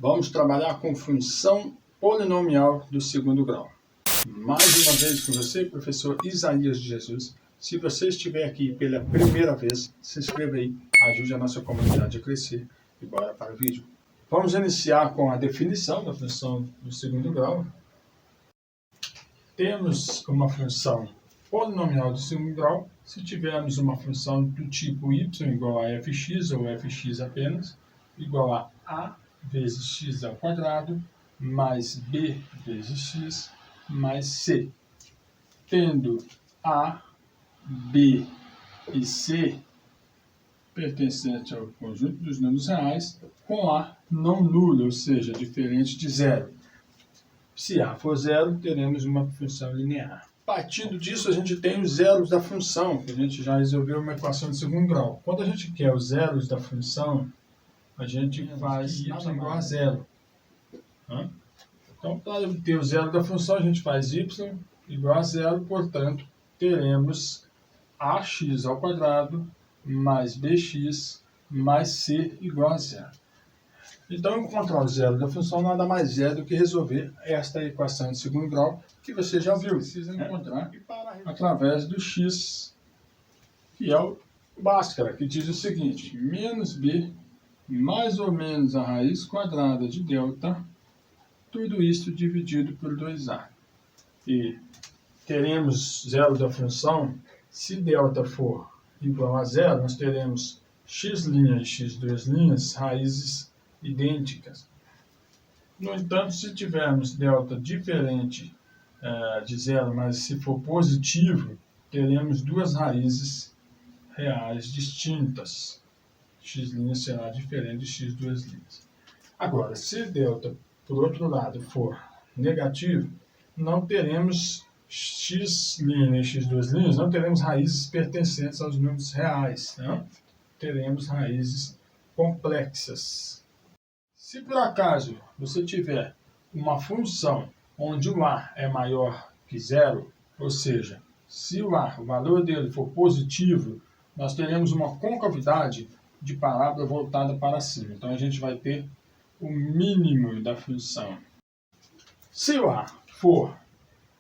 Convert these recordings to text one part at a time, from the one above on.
Vamos trabalhar com função polinomial do segundo grau. Mais uma vez com você, professor Isaías de Jesus. Se você estiver aqui pela primeira vez, se inscreva aí, ajude a nossa comunidade a crescer e bora para o vídeo. Vamos iniciar com a definição da função do segundo grau. Temos uma função polinomial do segundo grau se tivermos uma função do tipo y igual a fx ou fx apenas, igual a vezes x ao quadrado, mais b vezes x, mais c. Tendo a, b e c pertencente ao conjunto dos números reais, com a não nulo, ou seja, diferente de zero. Se a for zero, teremos uma função linear. Partindo disso, a gente tem os zeros da função, que a gente já resolveu uma equação de segundo grau. Quando a gente quer os zeros da função, a gente faz y igual a zero. Então, para obter o zero da função, a gente faz y igual a zero, portanto, teremos ax ao quadrado mais bx mais c igual a zero. Então, encontrar o zero da função nada mais é do que resolver esta equação de segundo grau, que você já viu. Precisa encontrar através do x, que é o Bhaskara, que diz o seguinte: menos b mais ou menos a raiz quadrada de delta, tudo isso dividido por 2a. E teremos zero da função, se delta for igual a zero, nós teremos x' e x2' raízes idênticas. No entanto, se tivermos delta diferente de zero, mas se for positivo, teremos duas raízes reais distintas. X' será diferente de x2'. Agora, se delta, por outro lado, for negativo, não teremos x' e x2', não teremos raízes pertencentes aos números reais, não? Teremos raízes complexas. Se por acaso você tiver uma função onde o a é maior que zero, ou seja, se o valor dele for positivo, nós teremos uma concavidade de parábola voltada para cima. Então a gente vai ter o mínimo da função. Se o a for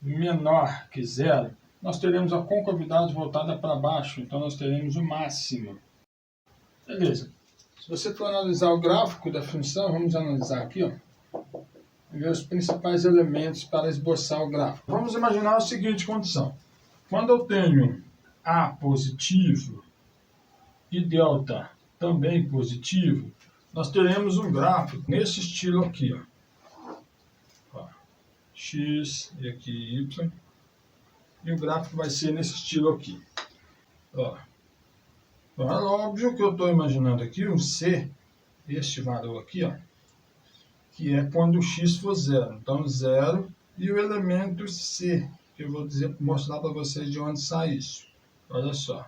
menor que zero, nós teremos a concavidade voltada para baixo, então nós teremos o máximo. Beleza. Se você for analisar o gráfico da função, vamos analisar aqui, ó, ver os principais elementos para esboçar o gráfico. Vamos imaginar a seguinte condição. Quando eu tenho a positivo e delta também positivo, nós teremos um gráfico nesse estilo aqui, ó. X e aqui y. E o gráfico vai ser nesse estilo aqui. Ó. É óbvio que eu estou imaginando aqui um C, este valor aqui, ó, que é quando o x for zero. Então, zero e o elemento C, que eu vou mostrar para vocês de onde sai isso. Olha só,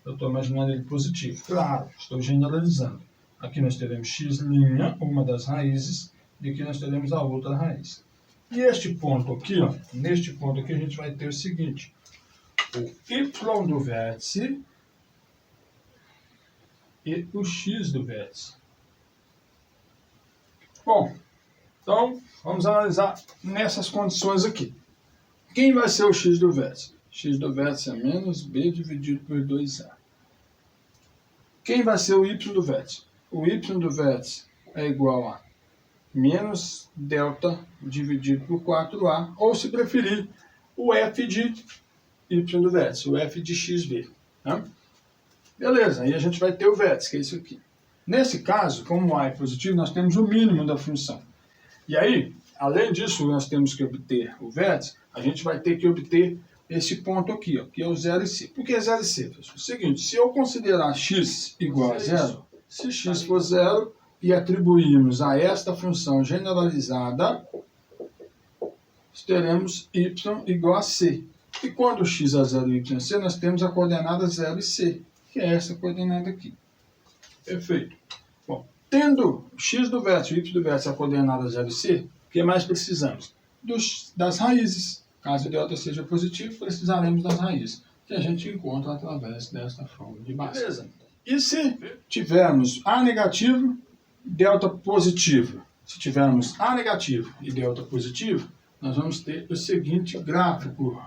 eu estou imaginando ele positivo. Claro, estou generalizando. Aqui nós teremos x', uma das raízes, e aqui nós teremos a outra raiz. E este ponto aqui, ó, neste ponto aqui a gente vai ter o seguinte: o y do vértice e o x do vértice. Bom, então vamos analisar nessas condições aqui. Quem vai ser o x do vértice? X do vértice é menos b dividido por 2a. Quem vai ser o y do vértice? O y do vértice é igual a menos delta dividido por 4a, ou se preferir, o f de y do vértice, o f de xv. Né? Beleza, aí a gente vai ter o vértice, que é isso aqui. Nesse caso, como o a é positivo, nós temos o mínimo da função. E aí, além disso, nós temos que obter o vértice, a gente vai ter que obter esse ponto aqui, ó, que é o 0 e c. Por que 0 e c? O seguinte, se eu considerar x igual a zero, se x for zero e atribuirmos a esta função generalizada, teremos y igual a c. E quando x é 0 e y é c, nós temos a coordenada 0 e c, que é essa coordenada aqui. Perfeito. Bom, tendo x do vértice e y do vértice a coordenada 0 e c, o que mais precisamos? Das raízes. Caso o delta seja positivo, precisaremos das raízes, que a gente encontra através desta forma de Bhaskara. E se tivermos a negativo, delta positivo? se tivermos A negativo e delta positivo, nós vamos ter o seguinte gráfico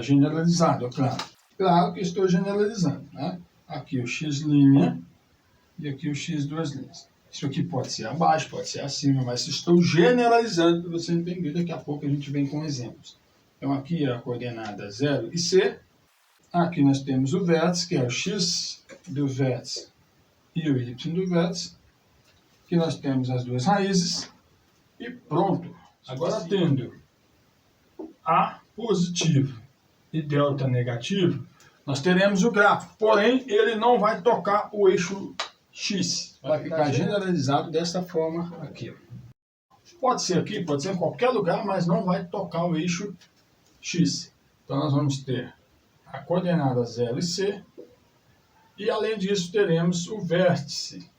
generalizado, é claro. Claro que estou generalizando, né? Aqui o x' e aqui o x duas linhas. Isso aqui pode ser abaixo, pode ser acima, mas estou generalizando para você entender. Daqui a pouco a gente vem com exemplos. Então aqui é a coordenada 0 e C. Aqui nós temos o vértice, que é o x do vértice e o y do vértice. Aqui nós temos as duas raízes e pronto. Agora tendo A positivo e delta negativo, nós teremos o gráfico, porém ele não vai tocar o eixo X, vai ficar generalizado dessa forma aqui. Pode ser aqui, pode ser em qualquer lugar, mas não vai tocar o eixo X. Então nós vamos ter a coordenada 0 e C, e além disso teremos o vértice,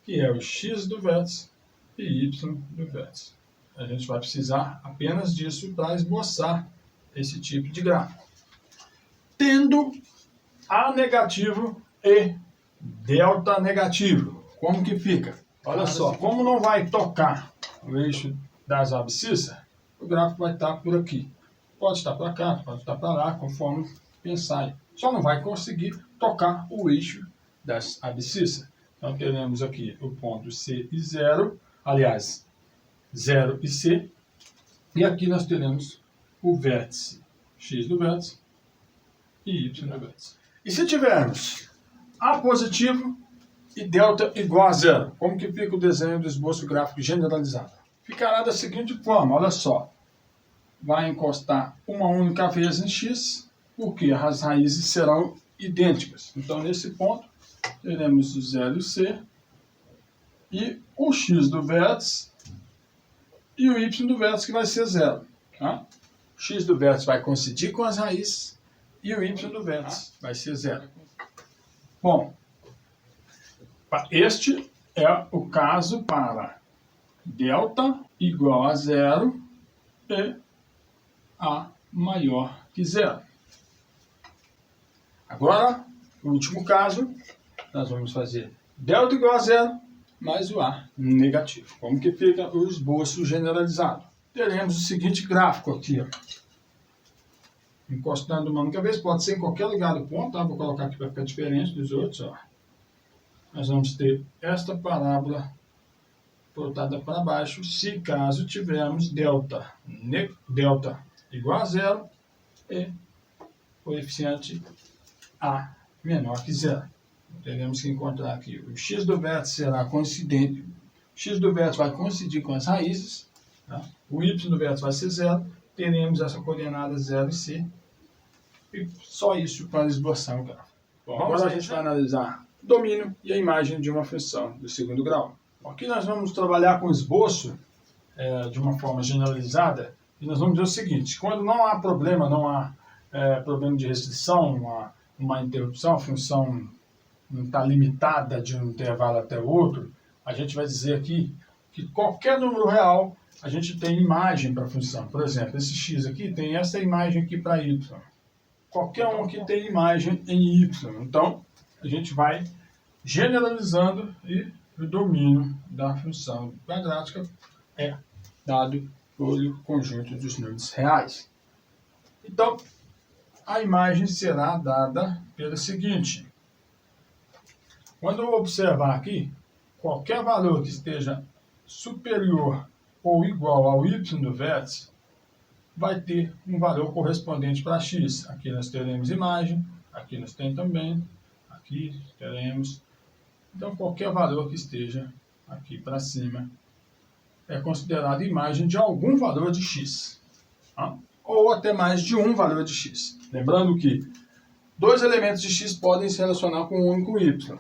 que é o X do vértice e Y do vértice. A gente vai precisar apenas disso para esboçar esse tipo de gráfico. Tendo A negativo e delta negativo, como que fica? Olha só, como não vai tocar o eixo das abscissas, o gráfico vai estar por aqui. Pode estar para cá, pode estar para lá, conforme pensar. Só não vai conseguir tocar o eixo das abscissas. Então teremos aqui o ponto C e 0, aliás, 0 e C. E aqui nós teremos o vértice X do vértice e Y do vértice. E se tivermos A positivo e delta igual a 0, como que fica o desenho do esboço gráfico generalizado? Ficará da seguinte forma, olha só. Vai encostar uma única vez em X, porque as raízes serão idênticas. Então, nesse ponto, teremos o 0 e o C, e o X do vértice e o Y do vértice, que vai ser 0. Tá? O X do vértice vai coincidir com as raízes e o Y do vértice vai ser 0. Bom, este é o caso para delta igual a 0 e A maior que 0. Agora, no último caso, nós vamos fazer delta igual a 0 mais o A negativo. Como que fica o esboço generalizado? Teremos o seguinte gráfico aqui, ó. Encostando uma única vez, pode ser em qualquer lugar do ponto, tá? Vou colocar aqui para ficar diferente dos outros, ó. Nós vamos ter esta parábola voltada para baixo, se caso tivermos delta igual a 0 e coeficiente A menor que 0. Teremos que encontrar aqui o X do vértice será coincidente, o X do vértice vai coincidir com as raízes, tá? O Y do vértice vai ser 0, teremos essa coordenada 0 e C, e só isso para esboçar o gráfico. Bom, agora a gente vai analisar o domínio e a imagem de uma função do segundo grau. Aqui nós vamos trabalhar com esboço de uma forma generalizada, e nós vamos dizer o seguinte: quando não há problema, não há problema de restrição, uma interrupção, a função não está limitada de um intervalo até o outro, a gente vai dizer aqui que qualquer número real a gente tem imagem para a função. Por exemplo, esse x aqui tem essa imagem aqui para y. Qualquer um aqui tem imagem em y. Então, a gente vai generalizando e o domínio da função quadrática é dado pelo conjunto dos números reais. Então, a imagem será dada pelo seguinte. Quando eu observar aqui, qualquer valor que esteja superior ou igual ao y do vértice, vai ter um valor correspondente para x. Aqui nós teremos imagem, aqui nós temos também, aqui teremos. Então, qualquer valor que esteja aqui para cima é considerado imagem de algum valor de x, tá? Ou até mais de um valor de x. Lembrando que dois elementos de x podem se relacionar com um único y.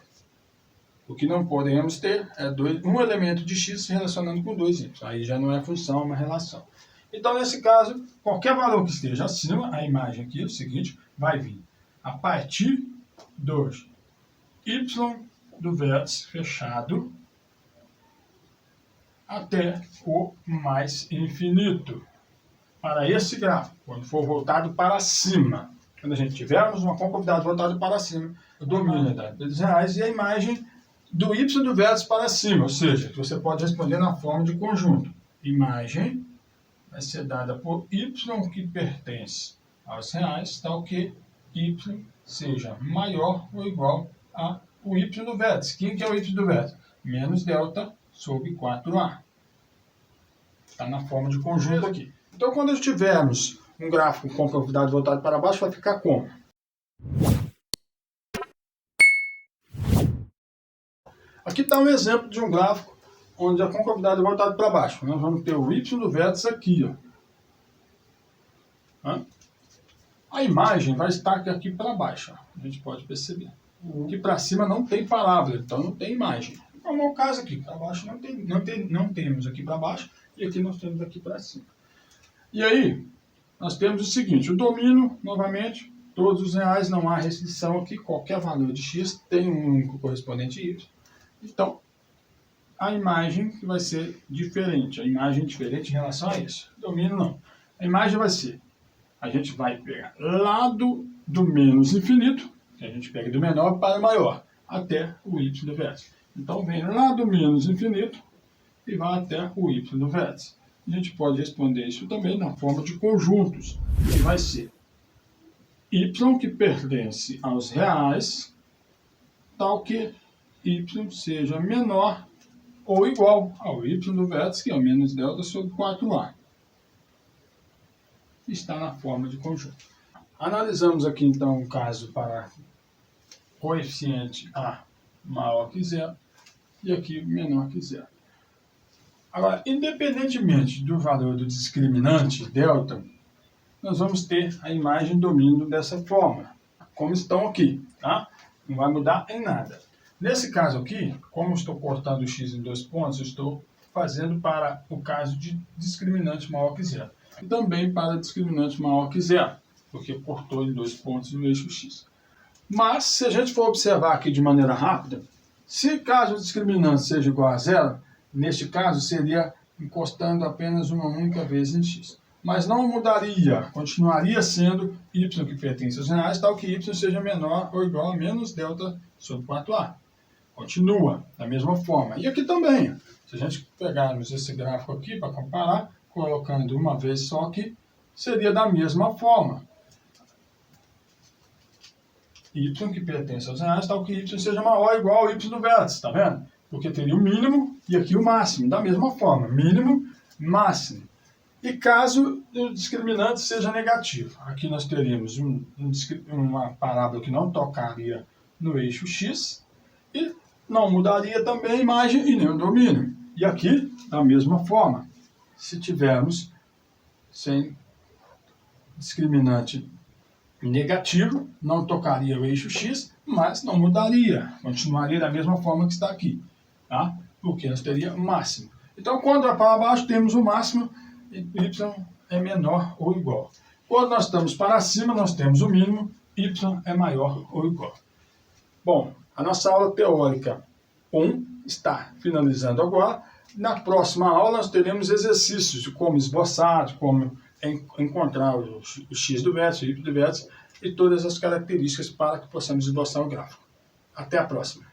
O que não podemos ter é um elemento de x se relacionando com dois y. Aí já não é função, é uma relação. Então, nesse caso, qualquer valor que esteja acima, a imagem aqui é o seguinte, vai vir a partir do y do vértice fechado até o mais infinito. Para esse gráfico, quando for voltado para cima, quando a gente tivermos uma concavidade voltada para cima, o domínio é dado pelos reais e a imagem do y do vértice para cima, ou seja, você pode responder na forma de conjunto. Imagem vai ser dada por y que pertence aos reais, tal que y seja maior ou igual a o y do vértice. Quem que é o y do vértice? Menos delta sobre 4a. Está na forma de conjunto aqui. Então, quando nós tivermos um gráfico com concavidade voltada para baixo, vai ficar como? Aqui está um exemplo de um gráfico onde a concavidade é voltada para baixo. Nós vamos ter o y do vértice aqui, ó. A imagem vai estar aqui para baixo, ó. A gente pode perceber. Aqui para cima não tem parábola, então não tem imagem. Como é o caso aqui, para baixo não temos aqui para baixo, e aqui nós temos aqui para cima. E aí, nós temos o seguinte, o domínio, novamente, todos os reais, não há restrição aqui, qualquer valor de x tem um único correspondente y. Então, a imagem vai ser diferente, a imagem diferente em relação a isso. Domínio não. A imagem vai ser, a gente vai pegar lado do menos infinito, que a gente pega do menor para o maior, até o y do vértice. Então, vem lá do menos infinito e vai até o y do vértice. A gente pode responder isso também na forma de conjuntos, que vai ser y que pertence aos reais, tal que y seja menor ou igual ao y do vértice, que é o menos delta sobre 4a. Está na forma de conjunto. Analisamos aqui, então, o caso para coeficiente a maior que zero e aqui menor que zero. Agora, independentemente do valor do discriminante, delta, nós vamos ter a imagem domínio dessa forma, como estão aqui, tá? Não vai mudar em nada. Nesse caso aqui, como estou cortando o x em 2 pontos, eu estou fazendo para o caso de discriminante maior que zero. E também para discriminante maior que zero, porque cortou em 2 pontos no eixo x. Mas, se a gente for observar aqui de maneira rápida, se caso o discriminante seja igual a zero, neste caso seria encostando apenas uma única vez em x. Mas não mudaria, continuaria sendo y que pertence aos reais, tal que y seja menor ou igual a menos delta sobre 4a. Continua da mesma forma. E aqui também, se a gente pegarmos esse gráfico aqui para comparar, colocando uma vez só aqui, seria da mesma forma. Y que pertence aos reais, tal que y seja maior ou igual ao y do vértice, tá vendo? Porque teria o mínimo e aqui o máximo, da mesma forma, mínimo, máximo. E caso o discriminante seja negativo, aqui nós teríamos uma parábola que não tocaria no eixo x e não mudaria também a imagem e nem o domínio. E aqui, da mesma forma, se tivermos sem discriminante negativo, não tocaria o eixo x, mas não mudaria, continuaria da mesma forma que está aqui, tá? Porque nós teríamos máximo. Então, quando é para baixo, temos o máximo, y é menor ou igual. Quando nós estamos para cima, nós temos o mínimo, y é maior ou igual. Bom, a nossa aula teórica 1 está finalizando agora. Na próxima aula, nós teremos exercícios de como esboçar, de como encontrar o x do vértice, o y do vértice e todas as características para que possamos esboçar o gráfico. Até a próxima!